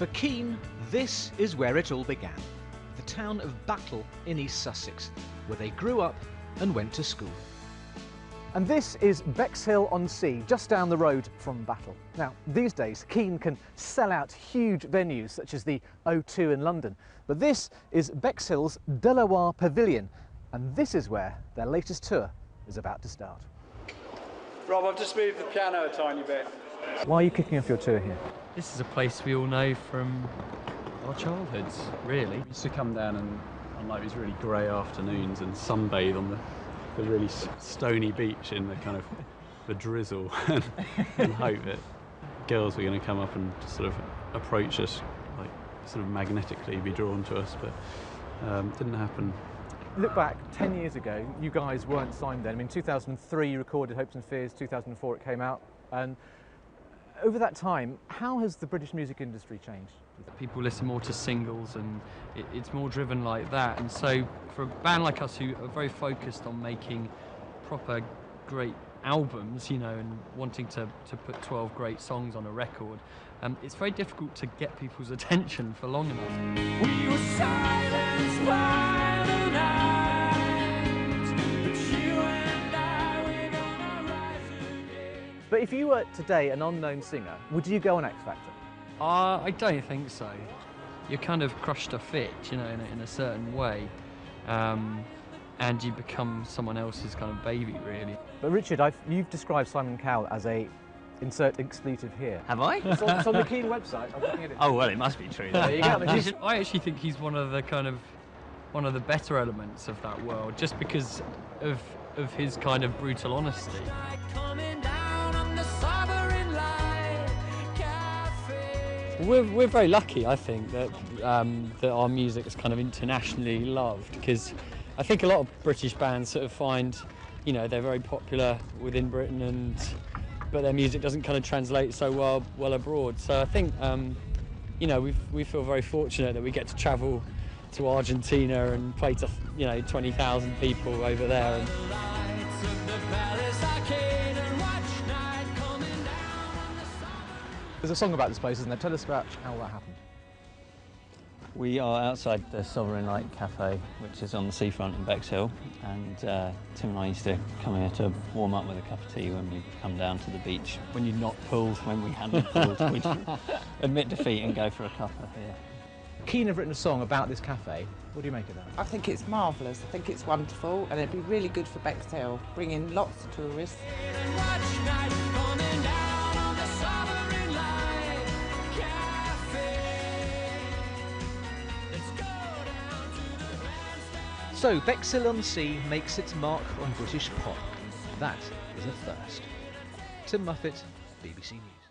For Keane, this is where it all began. The town of Battle in East Sussex, where they grew up and went to school. And this is Bexhill-on-Sea, just down the road from Battle. Now, these days, Keane can sell out huge venues such as the O2 in London. But this is Bexhill's De La Warr Pavilion, and this is where their latest tour is about to start. Rob, I've just moved the piano a tiny bit. Why are you kicking off your tour here? This is a place we all know from our childhoods, really. We used to come down and on like these really grey afternoons and sunbathe on the really stony beach in the kind of the drizzle and hope that girls were going to come up and sort of approach us, like sort of magnetically be drawn to us, but didn't happen. Look back 10 years ago, you guys weren't signed then. I mean, 2003 you recorded Hopes and Fears, 2004 it came out, and over that time, how has the British music industry changed? People listen more to singles and it's more driven like that. And so for a band like us who are very focused on making proper great albums, you know, and wanting to put 12 great songs on a record, it's very difficult to get people's attention for long enough. We were silenced by the night, but you and I, we're gonna rise again. But if you were today an unknown singer, would you go on X Factor? I don't think so. You're kind of crushed to fit, you know, in a certain way, and you become someone else's kind of baby, really. But Richard, you've described Simon Cowell as a insert expletive here. Have I? It's on the Keane website. I'm looking at it. Oh well, it must be true. There you go. I actually think he's one of the better elements of that world, just because of his kind of brutal honesty. We're very lucky, I think, that our music is kind of internationally loved, because I think a lot of British bands sort of find, you know, they're very popular within Britain, but their music doesn't kind of translate so well abroad. So I think, you know, we feel very fortunate that we get to travel to Argentina and play to, you know, 20,000 people over there. There's a song about this place, isn't there? Tell us about how that happened. We are outside the Sovereign Light Cafe, which is on the seafront in Bexhill, and Tim and I used to come here to warm up with a cup of tea when we come down to the beach. When you're not pulled, when we hadn't pulled, we'd admit defeat and go for a cuppa here. Keane have written a song about this cafe. What do you make of that? I think it's marvellous. I think it's wonderful, and it'd be really good for Bexhill, bring in lots of tourists. So Bexhill-on-Sea makes its mark on British pop. That is a first. Tim Muffet, BBC News.